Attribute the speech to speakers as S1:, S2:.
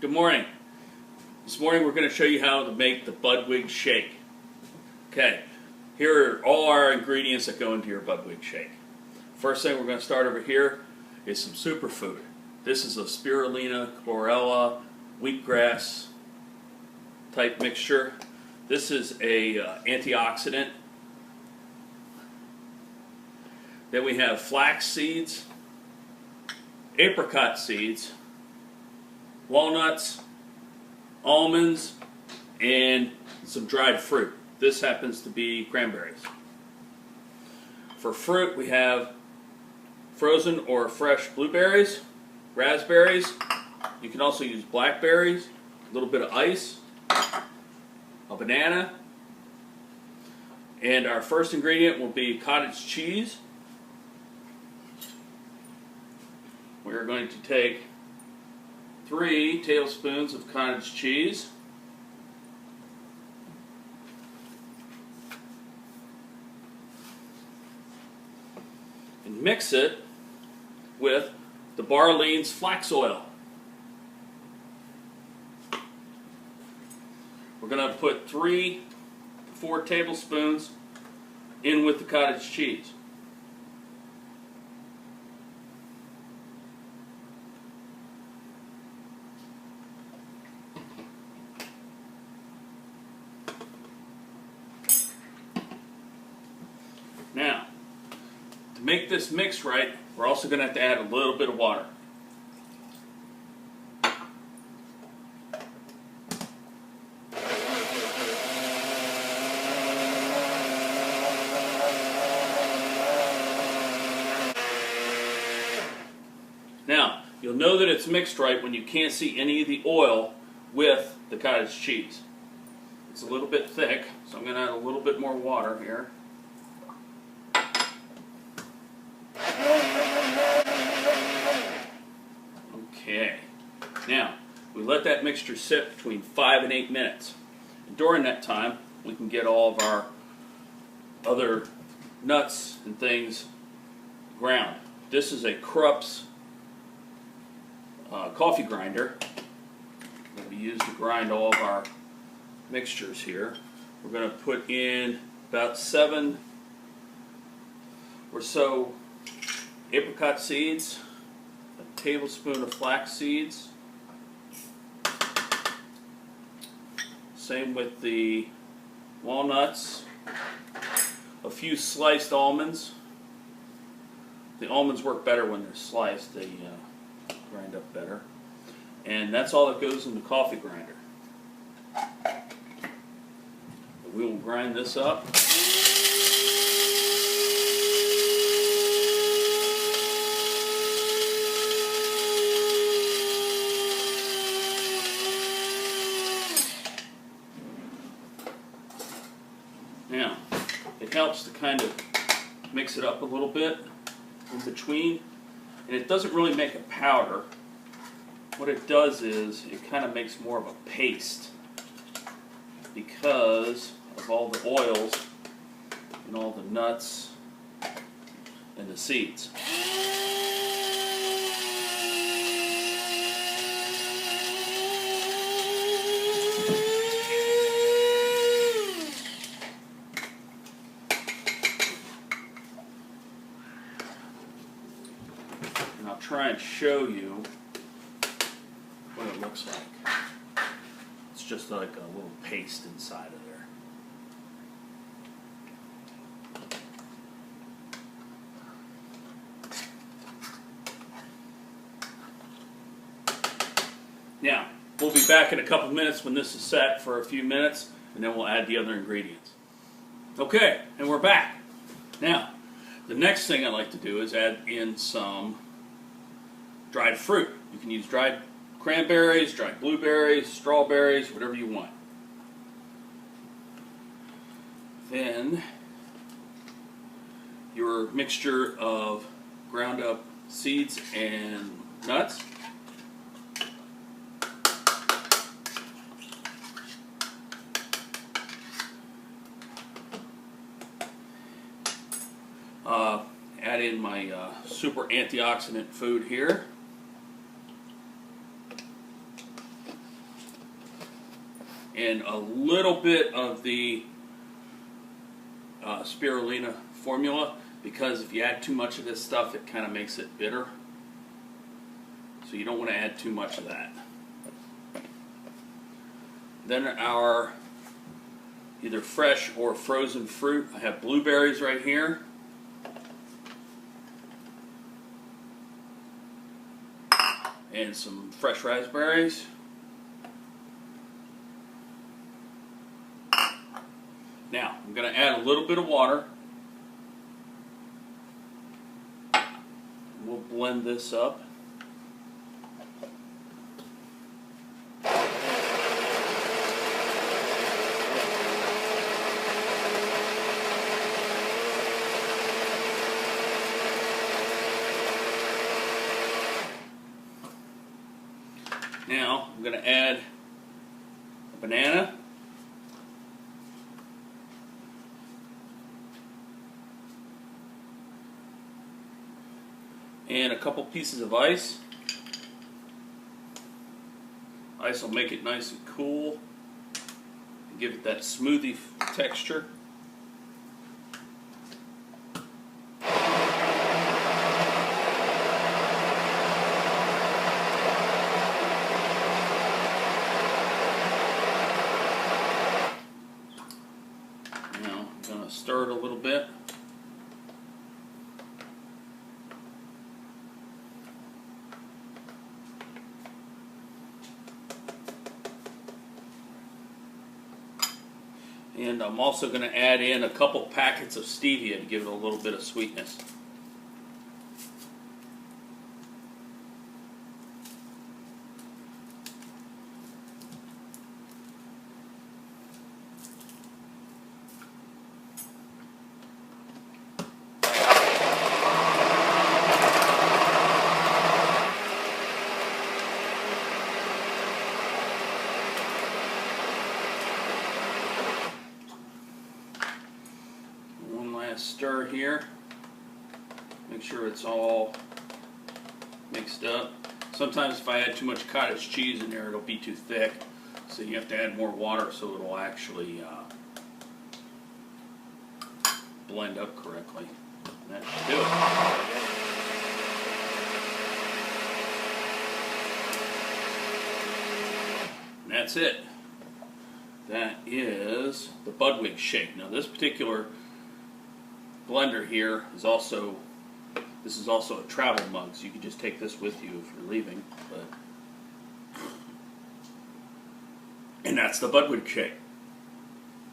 S1: Good morning. This morning we're going to show you how to make the Budwig shake. Okay, here are all our ingredients that go into your Budwig shake. First thing we're going to start over here is some superfood. This is a spirulina, chlorella, wheatgrass type mixture. This is a antioxidant. Then we have flax seeds, apricot seeds, walnuts, almonds, and some dried fruit. This happens to be cranberries. For fruit, we have frozen or fresh blueberries, raspberries. You can also use blackberries, a little bit of ice, a banana, and our first ingredient will be cottage cheese. We are going to take 3 tablespoons of cottage cheese, and mix it with the Barlean's flax oil. We're going to put 3 to 4 tablespoons in with the cottage cheese. Now, to make this mix right, we're also going to have to add a little bit of water. Now, you'll know that it's mixed right when you can't see any of the oil with the cottage cheese. It's a little bit thick, so I'm going to add a little bit more water here. Okay, now we let that mixture sit between 5 and 8 minutes. And during that time, we can get all of our other nuts and things ground. This is a Krupp's coffee grinder that we use to grind all of our mixtures here. We're going to put in about 7 or so apricot seeds, a tablespoon of flax seeds, same with the walnuts, a few sliced almonds. The almonds work better when they're sliced, they grind up better. And that's all that goes in the coffee grinder. We will grind this up. Now, it helps to kind of mix it up a little bit in between, and it doesn't really make a powder. What it does is it kind of makes more of a paste because of all the oils and all the nuts and the seeds. And I'll try and show you what it looks like. It's just like a little paste inside of there. Now, we'll be back in a couple minutes when this is set for a few minutes, and then we'll add the other ingredients. Okay, and we're back. Now, the next thing I like to do is add in some dried fruit. You can use dried cranberries, dried blueberries, strawberries, whatever you want. Then your mixture of ground up seeds and nuts. Add in my super antioxidant food here. and a little bit of the spirulina formula, because if you add too much of this stuff, it kind of makes it bitter. So you don't want to add too much of that. Then our either fresh or frozen fruit. I have blueberries right here. And some fresh raspberries. Now, I'm going to add a little bit of water. We'll blend this up. Now, I'm going to add a banana. And a couple pieces of ice. Ice will make it nice and cool and give it that smoothie texture. Now I'm going to stir it a little bit. And I'm also going to add in a couple packets of stevia to give it a little bit of sweetness. Stir here. Make sure it's all mixed up. Sometimes if I add too much cottage cheese in there, it'll be too thick. So you have to add more water so it'll actually blend up correctly. And that should do it. And that's it. That is the Budwig shake. Now this particular blender here is also, this is also a travel mug, so you can just take this with you if you're leaving. And that's the Budwig shake.